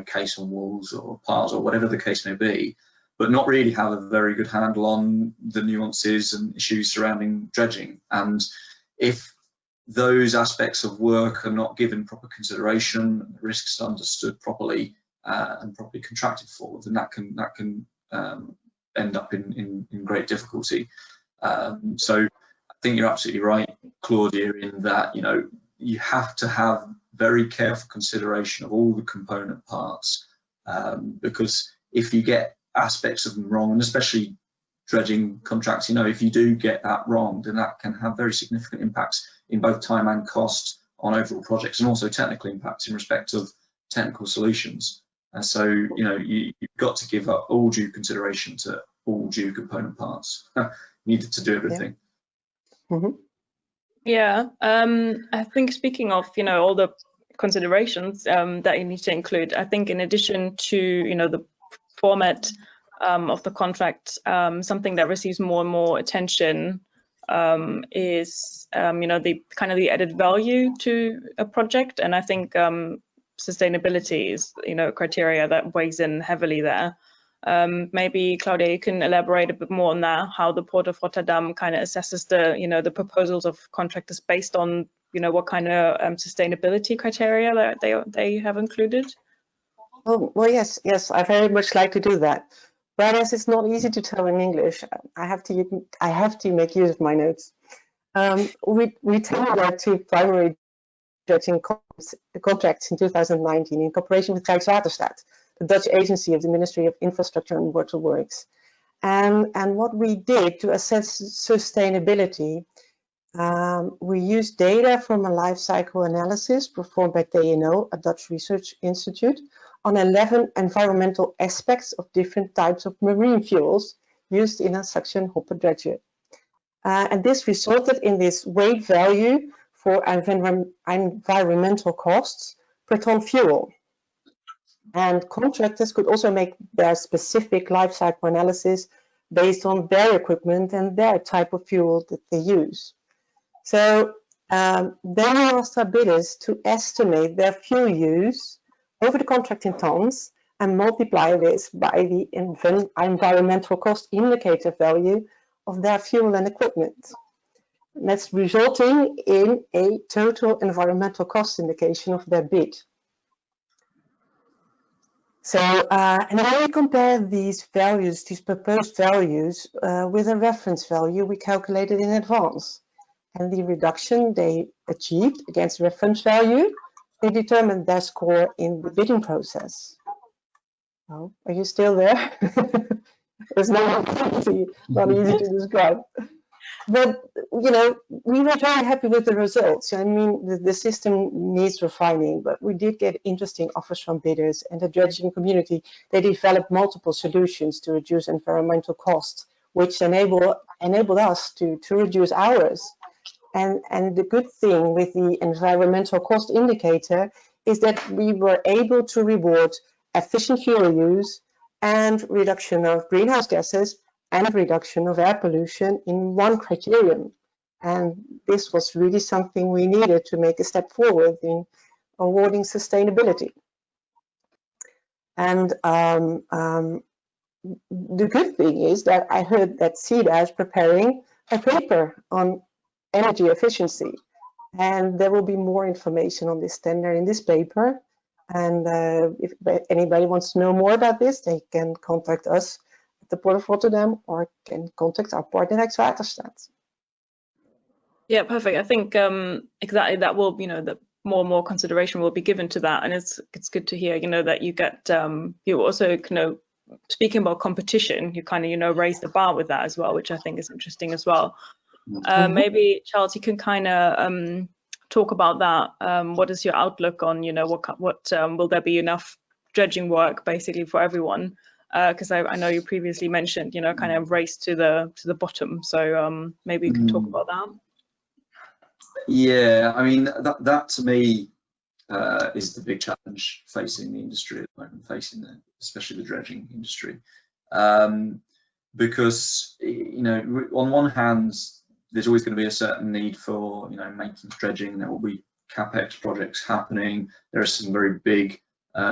case on walls or piles or whatever the case may be, but not really have a very good handle on the nuances and issues surrounding dredging. And if those aspects of work are not given proper consideration, risks are understood properly and properly contracted for, then that can end up in great difficulty. So I think you're absolutely right, Claudia, in that you have to have very careful consideration of all the component parts, because if you get aspects of them wrong, and especially dredging contracts, if you do get that wrong, then that can have very significant impacts in both time and cost on overall projects, and also technical impacts in respect of technical solutions. And so, you've got to give up all due consideration to all due component parts needed to do everything. Yeah. Mm-hmm. Yeah, I think speaking of, all the considerations that you need to include, I think in addition to, the format of the contract, something that receives more and more attention is, the added value to a project. And I think sustainability is, criteria that weighs in heavily there. Maybe Claudia, you can elaborate a bit more on that, how the Port of Rotterdam kind of assesses the, the proposals of contractors based on, what kind of sustainability criteria that they have included. Oh, well, yes, I very much like to do that. But as it's not easy to tell in English, I have to make use of my notes. We tendered 2 primary dredging contracts in 2019 in cooperation with Rijkswaterstaat, the Dutch agency of the Ministry of Infrastructure and Waterworks. And what we did to assess sustainability, we used data from a life cycle analysis performed by TNO, a Dutch research institute, on 11 environmental aspects of different types of marine fuels used in a suction hopper dredger. And this resulted in this weight value for environmental costs per ton fuel. And contractors could also make their specific life cycle analysis based on their equipment and their type of fuel that they use. So then we asked our bidders to estimate their fuel use over the contract in tons and multiply this by the environmental cost indicator value of their fuel and equipment. And that's resulting in a total environmental cost indication of their bid. So, and then we compare these values, these proposed values, with a reference value we calculated in advance. And the reduction they achieved against the reference value, they determined their score in the bidding process. Oh, are you still there? There's no not easy to describe. But, you know, we were very happy with the results. I mean, the system needs refining, but we did get interesting offers from bidders, and the dredging community, they developed multiple solutions to reduce environmental costs, which enabled us to reduce ours. And the good thing with the environmental cost indicator is that we were able to reward efficient fuel use and reduction of greenhouse gases and reduction of air pollution in one criterion. And this was really something we needed to make a step forward in awarding sustainability. And the good thing is that I heard that CEDA is preparing a paper on energy efficiency. And there will be more information on this tender in this paper. And if anybody wants to know more about this, they can contact us at the Port of Rotterdam or can contact our partner Rijkswaterstaat. Yeah, perfect. I think exactly that will, you know, the more and more consideration will be given to that, and it's good to hear, you know, that you get you also, you know, speaking about competition, you kind of, you know, raise the bar with that as well, which I think is interesting as well. Maybe Charles, you can kind of talk about that. What is your outlook on, you know, what will there be enough dredging work basically for everyone? Because I know you previously mentioned, you know, kind of race to the bottom. So maybe you can talk about that. Yeah, I mean, that to me is the big challenge facing the industry at the moment, especially the dredging industry, because, you know, on one hand, there's always going to be a certain need for, you know, maintenance dredging. There will be capex projects happening. There are some very big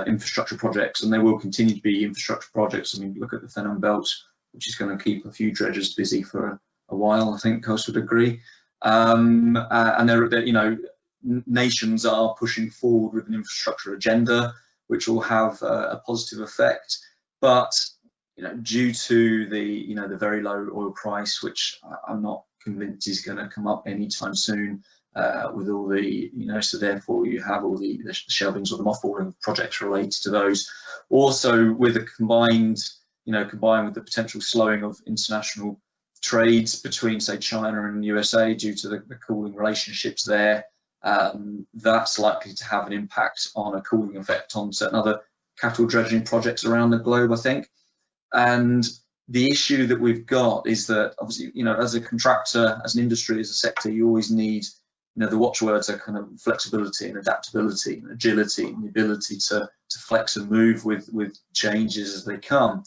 infrastructure projects, and there will continue to be infrastructure projects. I mean, look at the Fenham Belt, which is going to keep a few dredgers busy for a while, I think Coast would agree. And there, you know, nations are pushing forward with an infrastructure agenda, which will have a positive effect. But, you know, due to the, you know, the very low oil price, which I'm not convinced is going to come up anytime soon, with all the, you know, so therefore you have all the shelvings or the mothballing of projects related to those. Also, with a combined with the potential slowing of international trades between, say, China and USA due to the cooling relationships there, that's likely to have an impact on a cooling effect on certain other cattle dredging projects around the globe, I think. And the issue that we've got is that, obviously, you know, as a contractor, as an industry, as a sector, you always need, you know, the watchwords are kind of flexibility and adaptability and agility and the ability to flex and move with changes as they come.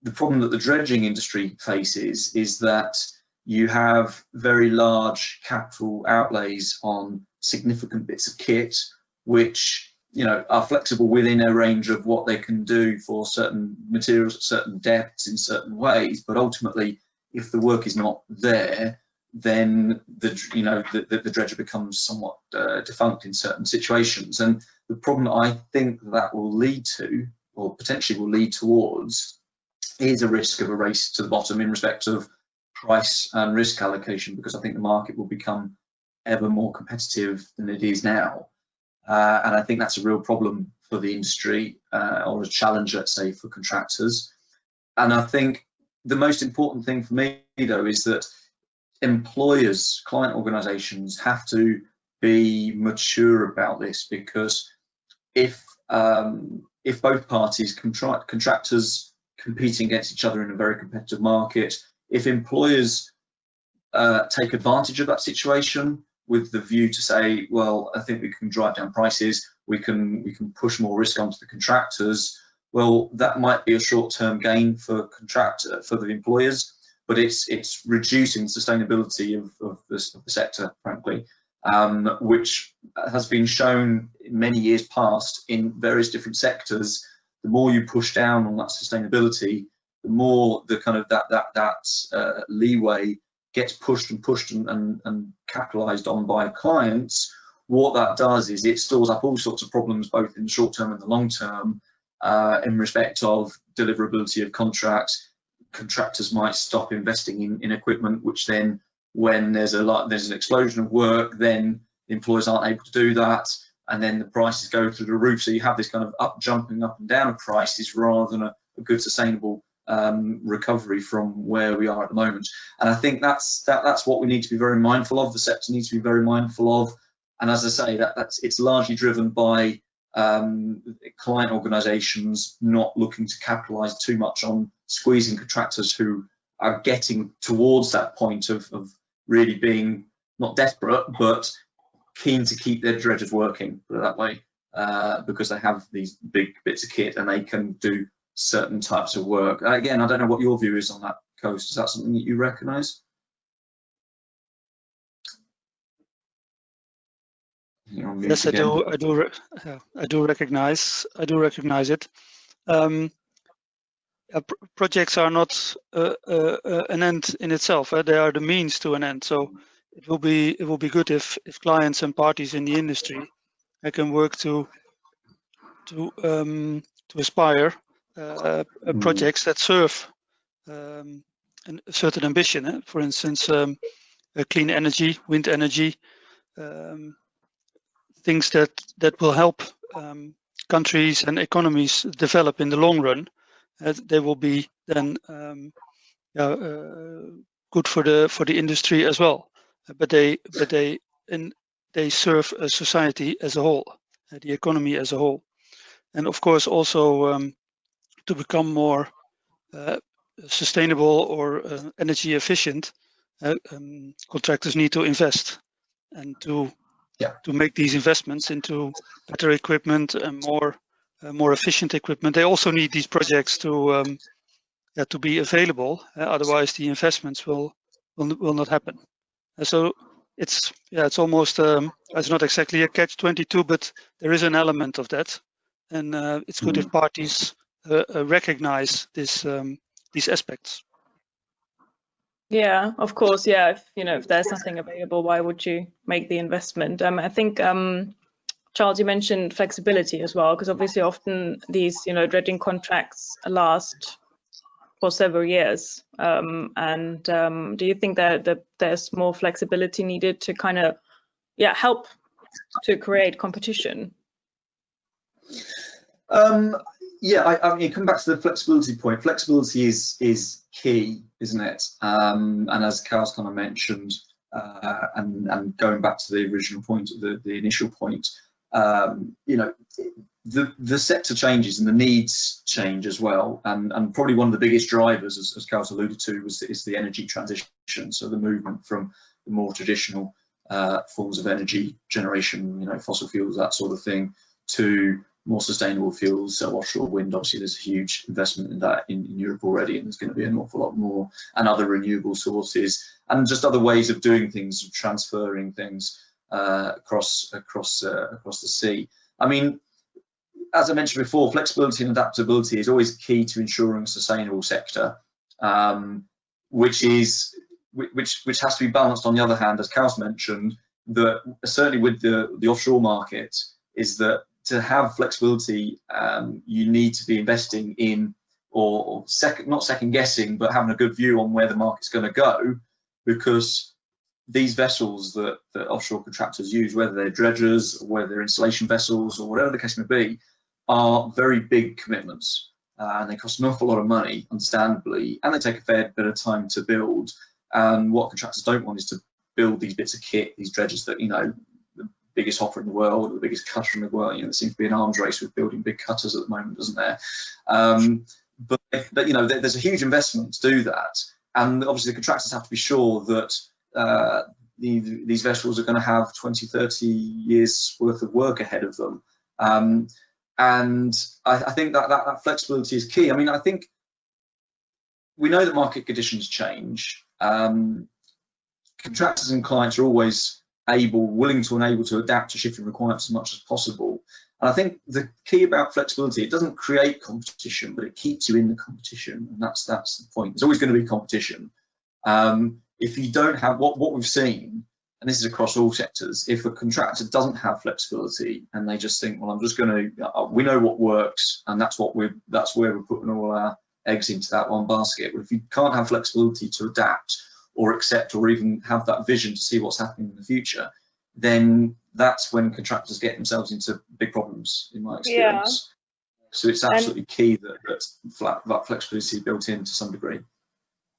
The problem that the dredging industry faces is that you have very large capital outlays on significant bits of kit, which, you know, are flexible within a range of what they can do for certain materials at certain depths in certain ways. But ultimately, if the work is not there, then the dredger becomes somewhat defunct in certain situations. And the problem that I think that will lead to, or potentially will lead towards, is a risk of a race to the bottom in respect of price and risk allocation, because I think the market will become ever more competitive than it is now. And I think that's a real problem for the industry, or a challenge, let's say, for contractors. And I think the most important thing for me, though, is that employers, client organisations have to be mature about this, because if both parties, contractors competing against each other in a very competitive market, if employers take advantage of that situation with the view to say, well, I think we can drive down prices, we can push more risk onto the contractors. Well, that might be a short-term gain for the employers, but it's reducing sustainability of the sector, frankly, which has been shown in many years past in various different sectors. The more you push down on that sustainability, the more the kind of that leeway gets pushed and capitalized on by clients. What that does is it stores up all sorts of problems, both in the short term and the long term, in respect of deliverability of contracts. Contractors might stop investing in equipment, which then, when there's an explosion of work, then the employers aren't able to do that, and then the prices go through the roof. So you have this kind of jumping up and down of prices rather than a good sustainable recovery from where we are at the moment. And I think that's what we need to be very mindful of. The sector needs to be very mindful of. And as I say, it's largely driven by client organisations not looking to capitalise too much on squeezing contractors who are getting towards that point of really being not desperate, but keen to keep their dredgers working, put it that way, because they have these big bits of kit and they can do certain types of work. Again, I don't know what your view is on that, Coast. Is that something that you recognise? Yes, again. I do recognize it. Projects are not an end in itself. They are the means to an end. So it will be good if clients and parties in the industry can work to aspire projects that serve a certain ambition. For instance, clean energy, wind energy. Things that will help countries and economies develop in the long run. They will be then good for the industry as well. But they serve a society as a whole, the economy as a whole, and of course also to become more sustainable or energy efficient. Contractors need to invest and to make these investments into better equipment and more efficient equipment. They also need these projects to be available. Otherwise, the investments will not happen. So it's almost it's not exactly a catch-22, but there is an element of that, and it's good if parties recognize these aspects. Yeah, of course. Yeah, if there's nothing available, why would you make the investment? I think Charles, you mentioned flexibility as well, because obviously often these dredging contracts last for several years. Do you think that there's more flexibility needed to kind of help to create competition? I mean, come back to the flexibility point. Flexibility is key, isn't it? And as Carl's kind of mentioned, and going back to the original point, the initial point, the sector changes and the needs change as well. And probably one of the biggest drivers, as Carl's alluded to, is the energy transition. So the movement from the more traditional forms of energy generation, fossil fuels, that sort of thing, to more sustainable fuels. So offshore wind, obviously there's a huge investment in that in Europe already, and there's going to be an awful lot more, and other renewable sources, and just other ways of doing things, of transferring things across the sea. I mean, as I mentioned before, flexibility and adaptability is always key to ensuring a sustainable sector, which has to be balanced. On the other hand, as Carl's mentioned, that certainly with the offshore market, is that to have flexibility, you need to be investing in, or not second guessing, but having a good view on where the market's going to go, because these vessels that offshore contractors use, whether they're dredgers, or whether they're installation vessels, or whatever the case may be, are very big commitments, and they cost an awful lot of money, understandably, and they take a fair bit of time to build. And what contractors don't want is to build these bits of kit, these dredgers that, the biggest hopper in the world, or the biggest cutter in the world. There seems to be an arms race with building big cutters at the moment, doesn't there? But there's a huge investment to do that, and obviously the contractors have to be sure that these vessels are going to have 20, 30 years worth of work ahead of them. And I think that flexibility is key. I mean, I think we know that market conditions change. Contractors and clients are always willing to and able to adapt to shifting requirements as much as possible. And I think the key about flexibility, it doesn't create competition, but it keeps you in the competition. And that's the point. There's always going to be competition. If you don't have what we've seen, and this is across all sectors, if a contractor doesn't have flexibility and they just think, well, I'm just going to, we know what works, and that's where we're putting all our eggs into that one basket. But if you can't have flexibility to adapt or accept or even have that vision to see what's happening in the future, then that's when contractors get themselves into big problems, in my experience. Yeah. So it's absolutely key that flexibility is built in to some degree.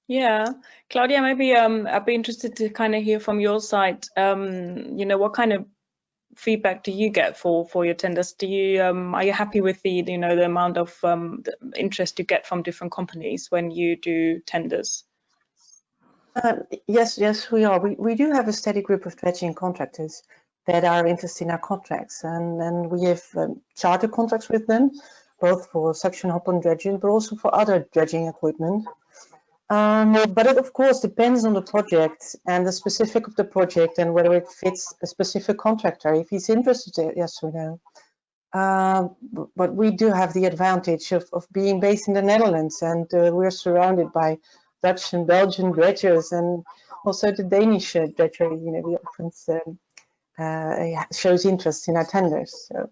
Yeah, Claudia, maybe I'd be interested to kind of hear from your side. You know, what kind of feedback do you get for your tenders? Do you are you happy with the the amount of the interest you get from different companies when you do tenders? Yes, we are. We do have a steady group of dredging contractors that are interested in our contracts, and we have charter contracts with them, both for suction hop and dredging, but also for other dredging equipment. But it of course depends on the project and the specific of the project and whether it fits a specific contractor, if he's interested, yes or no. But we do have the advantage of being based in the Netherlands, and we're surrounded by Dutch and Belgian dredgers, and also the Danish dredger, we often shows interest in our tenders. So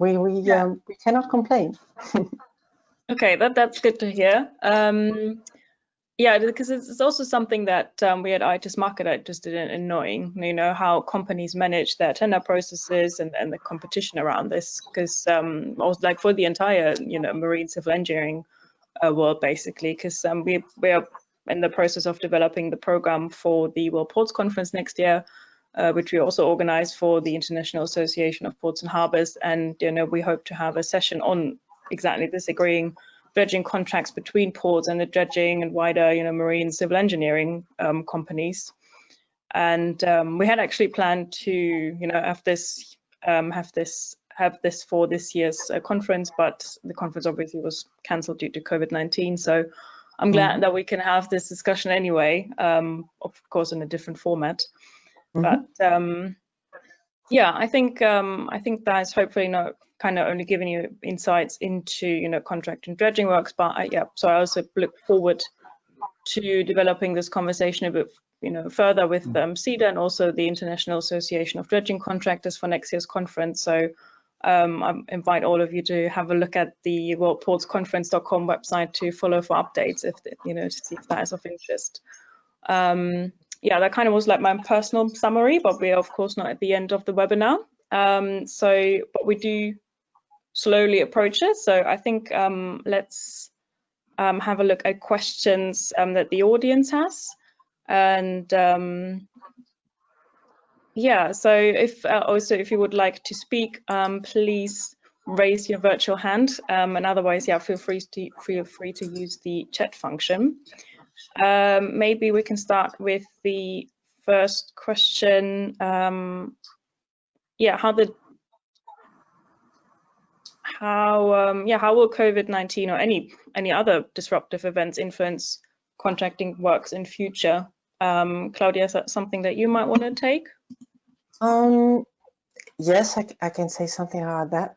we cannot complain. Okay, that's good to hear. Yeah, because it's also something that we at ITIS Market are interested in knowing, how companies manage their tender processes and the competition around this, because also like for the entire, marine civil engineering world, basically, because we are in the process of developing the program for the World Ports Conference next year, which we also organize for the International Association of Ports and Harbours, and we hope to have a session on exactly this, agreeing dredging contracts between ports and the dredging and wider, marine civil engineering companies. And we had actually planned to, have this for this year's conference, but the conference obviously was cancelled due to COVID-19. So I'm glad that we can have this discussion anyway, of course in a different format. But yeah, I think that's hopefully not kind of only giving you insights into contract and dredging works, but so I also look forward to developing this conversation a bit further with CEDA and also the International Association of Dredging Contractors for next year's conference. So I invite all of you to have a look at the worldportsconference.com website to follow for updates, if to see if that is of interest. Yeah, that kind of was like my personal summary, but we are of course not at the end of the webinar. But we do slowly approach it. So I think let's have a look at questions that the audience has. And yeah, so if you would like to speak, please raise your virtual hand, and otherwise, feel free to use the chat function. Maybe we can start with the first question. How will COVID-19 or any other disruptive events influence contracting works in future? Claudia, is that something that you might want to take? Yes, I can say something about that.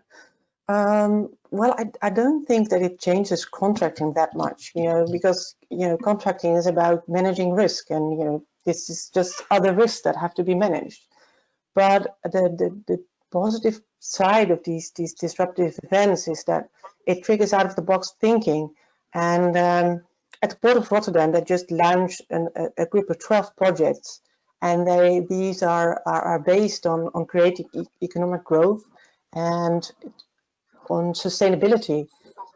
Well, I don't think that it changes contracting that much, because contracting is about managing risk, and this is just other risks that have to be managed. But the positive side of these disruptive events is that it triggers out of the box thinking. And at the Port of Rotterdam, they just launched a group of 12 projects, and these are based on creating economic growth and on sustainability.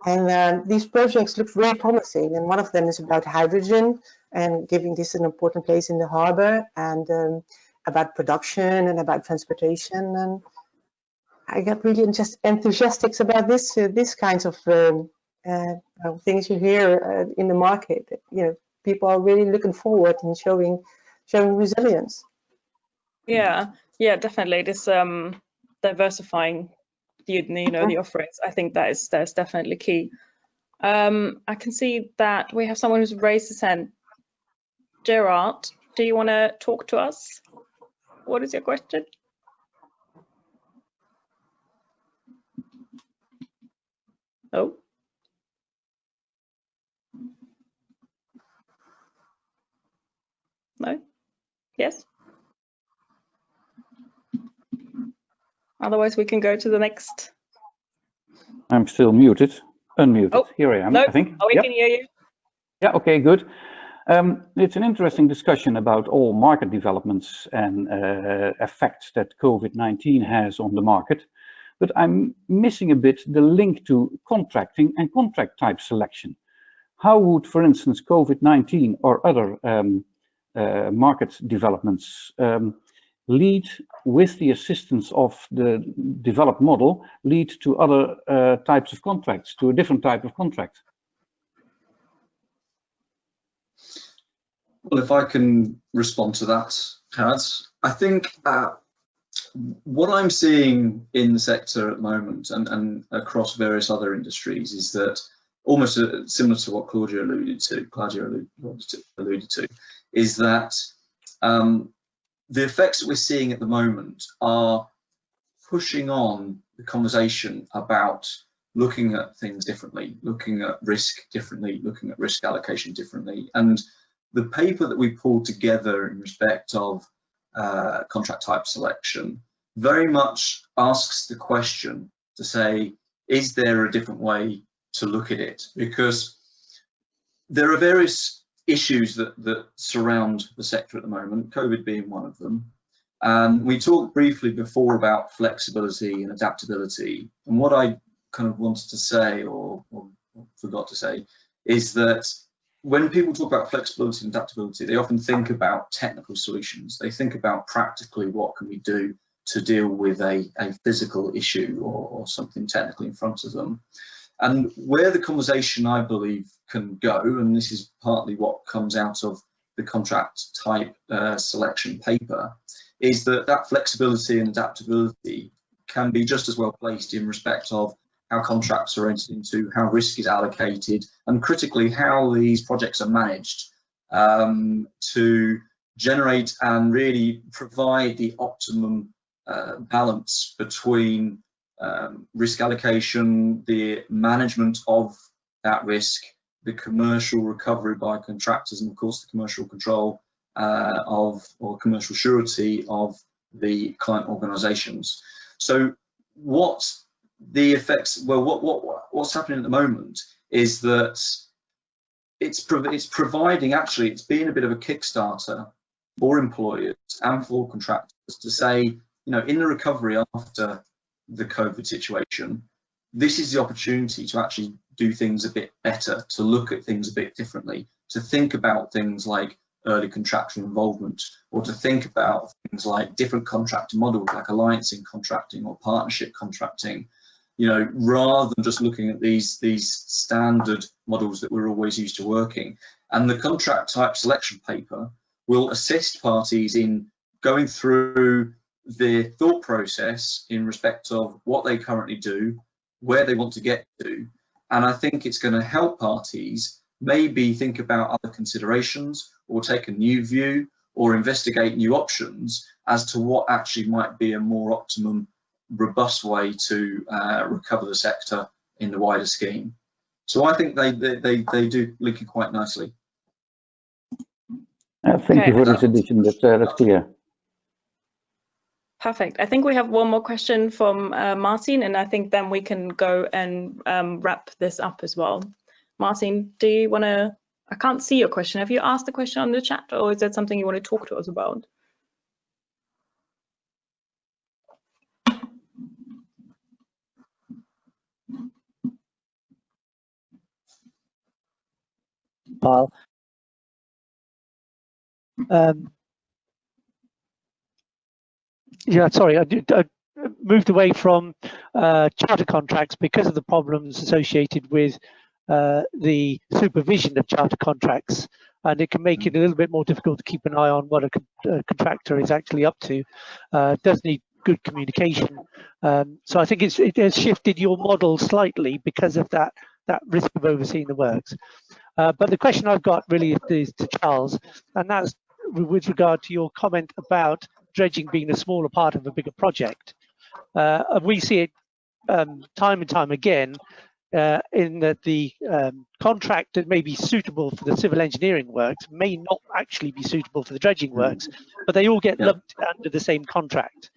And these projects look very promising, and one of them is about hydrogen and giving this an important place in the harbor, and about production and about transportation. And I got really just enthusiastic about this kinds of things you hear in the market. People are really looking forward and showing showing resilience. Yeah, definitely. This diversifying the offerings. I think that's definitely key. I can see that we have someone who's raised his hand. Gerard, do you want to talk to us? What is your question? Oh. No? Yes? Otherwise, we can go to the next. I'm still muted, unmuted. Oh, here I am, no. I think. Oh, we can hear you. Yeah, okay, good. It's an interesting discussion about all market developments and effects that COVID-19 has on the market, but I'm missing a bit the link to contracting and contract type selection. How would, for instance, COVID-19 or other market developments lead, with the assistance of the developed model, lead to other types of contracts, to a different type of contract? Well, if I can respond to that, Had, I think what I'm seeing in the sector at the moment and across various other industries is that almost similar to what Claudia alluded to, is that the effects that we're seeing at the moment are pushing on the conversation about looking at things differently, looking at risk differently, looking at risk allocation differently. And the paper that we pulled together in respect of contract type selection very much asks the question to say, is there a different way to look at it? Because there are various issues that surround the sector at the moment, COVID being one of them. And we talked briefly before about flexibility and adaptability. And what I kind of wanted to say, or forgot to say, is that when people talk about flexibility and adaptability, they often think about technical solutions. They think about practically what can we do to deal with a physical issue or something technically in front of them. And where the conversation, I believe, can go, and this is partly what comes out of the contract type selection paper, is that flexibility and adaptability can be just as well placed in respect of how contracts are entered into, how risk is allocated, and critically how these projects are managed to generate and really provide the optimum balance between risk allocation, the management of that risk, the commercial recovery by contractors, and of course the commercial control or commercial surety of the client organizations. So what the effects, well, what's happening at the moment is that it's providing, actually, it's been a bit of a Kickstarter for employers and for contractors to say, you know, in the recovery after the COVID situation, this is the opportunity to actually do things a bit better, to look at things a bit differently, to think about things like early contractual involvement, or to think about things like different contractor models like alliancing contracting or partnership contracting, you know, rather than just looking at these standard models that we're always used to working. And the contract type selection paper will assist parties in going through the thought process in respect of what they currently do, where they want to get to. And I think it's going to help parties maybe think about other considerations, or take a new view, or investigate new options as to what actually might be a more optimum, robust way to recover the sector in the wider scheme. So I think they do link it quite nicely. Thank you for this addition. That's clear. Perfect. I think we have one more question from Martin, and I think then we can go and wrap this up as well. Martin, do you want to, I can't see your question. Have you asked the question on the chat, or is that something you want to talk to us about? Pile. Yeah, sorry, I moved away from charter contracts because of the problems associated with the supervision of charter contracts and it can make it a little bit more difficult to keep an eye on what a contractor is actually up to. Does need good communication. So I think it has shifted your model slightly because of that risk of overseeing the works. But the question I've got really is to Charles, and that's with regard to your comment about dredging being a smaller part of a bigger project. We see it time and time again in that the contract that may be suitable for the civil engineering works may not actually be suitable for the dredging works, but they all get lumped under the same contract,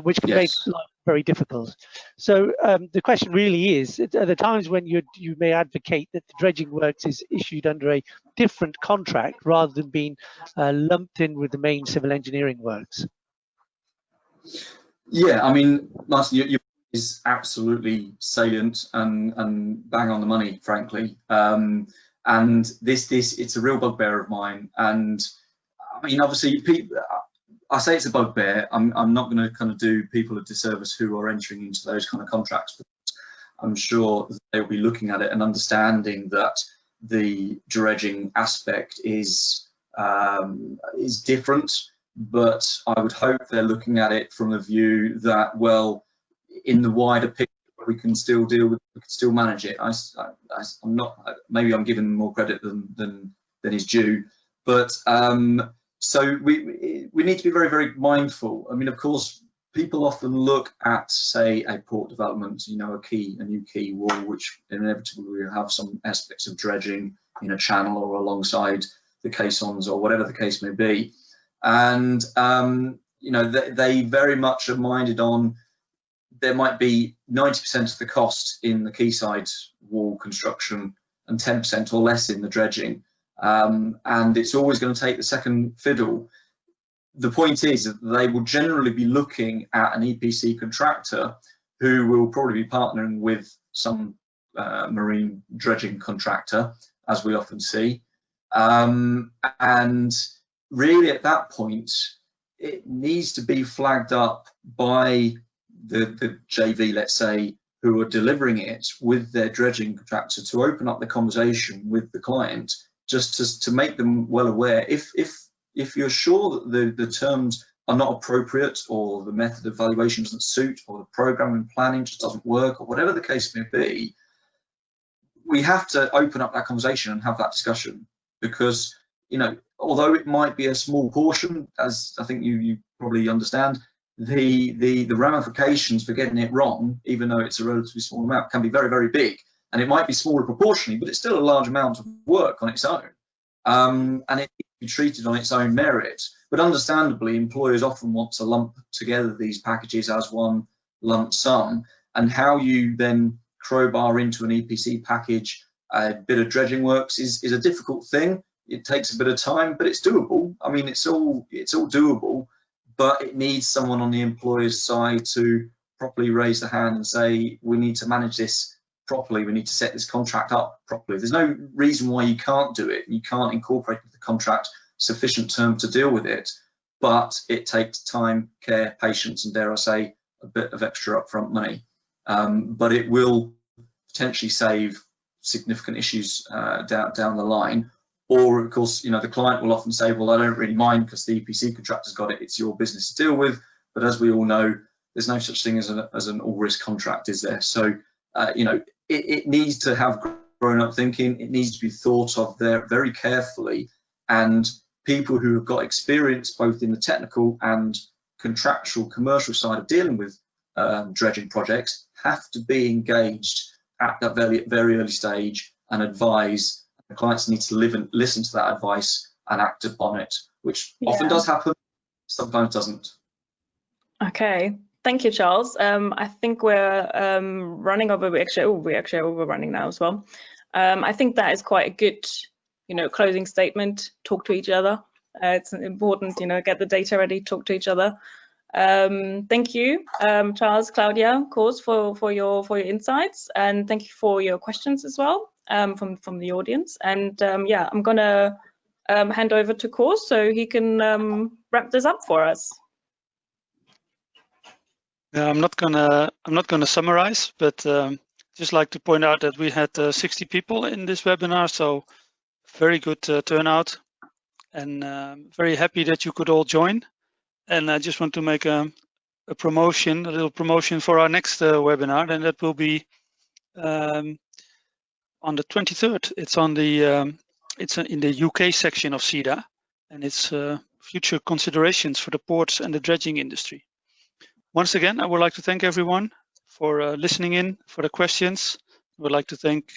which can make life very difficult. So the question really is, are there times when you may advocate that the dredging works is issued under a different contract rather than being lumped in with the main civil engineering works? Yeah, I mean, Martin, your is absolutely salient and bang on the money, frankly. And it's a real bugbear of mine. And I mean, obviously, I say it's a bugbear. I'm not going to kind of do people a disservice who are entering into those kind of contracts, but I'm sure they'll be looking at it and understanding that the dredging aspect is different. But I would hope they're looking at it from the view that, well, in the wider picture, we can still deal with, we can still manage it. I'm not, maybe I'm giving them more credit than is due, but so we need to be very, very mindful. I mean, of course, people often look at, say, a port development, you know, a new quay wall, which inevitably will have some aspects of dredging in a channel or alongside the caissons or whatever the case may be. And you know, they very much are minded on, there might be 90% of the cost in the quayside wall construction and 10% or less in the dredging, and it's always going to take the second fiddle. The point is that they will generally be looking at an EPC contractor who will probably be partnering with some marine dredging contractor, as we often see, and really at that point it needs to be flagged up by the JV, let's say, who are delivering it with their dredging contractor, to open up the conversation with the client, just to make them well aware. If you're sure that the terms are not appropriate, or the method of valuation doesn't suit, or the program and planning just doesn't work, or whatever the case may be, we have to open up that conversation and have that discussion. Because, you know, although it might be a small portion, as I think you probably understand, the ramifications for getting it wrong, even though it's a relatively small amount, can be very, very big. And it might be smaller proportionally, but it's still a large amount of work on its own. And it needs to be treated on its own merit. But understandably, employers often want to lump together these packages as one lump sum. And how you then crowbar into an EPC package a bit of dredging works is a difficult thing. It takes a bit of time, but it's doable. I mean, it's all doable, but it needs someone on the employer's side to properly raise the hand and say, we need to manage this properly. We need to set this contract up properly. There's no reason why you can't do it. You can't incorporate into the contract sufficient term to deal with it, but it takes time, care, patience, and dare I say, a bit of extra upfront money. But it will potentially save significant issues down the line. Or, of course, you know, the client will often say, well, I don't really mind because the EPC contractor's got it, it's your business to deal with. But as we all know, there's no such thing as an all-risk contract, is there? So, you know, it needs to have grown-up thinking. It needs to be thought of there very carefully. And people who have got experience both in the technical and contractual commercial side of dealing with dredging projects have to be engaged at that very, very early stage and advise. The clients need to listen to that advice and act upon it, which often does happen, sometimes doesn't. Okay, thank you, Charles. I think we're running over. We're actually overrunning now as well. I think that is quite a good, you know, closing statement. Talk to each other. It's important, you know, get the data ready, talk to each other. Thank you, Charles, Claudia, of course, for your insights, and thank you for your questions as well. From the audience, and yeah, I'm gonna hand over to Koos so he can wrap this up for us. I'm not gonna summarize, but just like to point out that we had 60 people in this webinar, so very good turnout, and very happy that you could all join. And I just want to make a little promotion for our next webinar, and that will be on the 23rd. It's on the it's in the UK section of CEDA, and it's future considerations for the ports and the dredging industry. Once again, I would like to thank everyone for listening in, for the questions. I would like to thank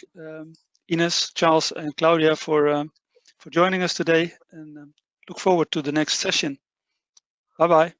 Ines, Charles, and Claudia for joining us today, and look forward to the next session. Bye-bye.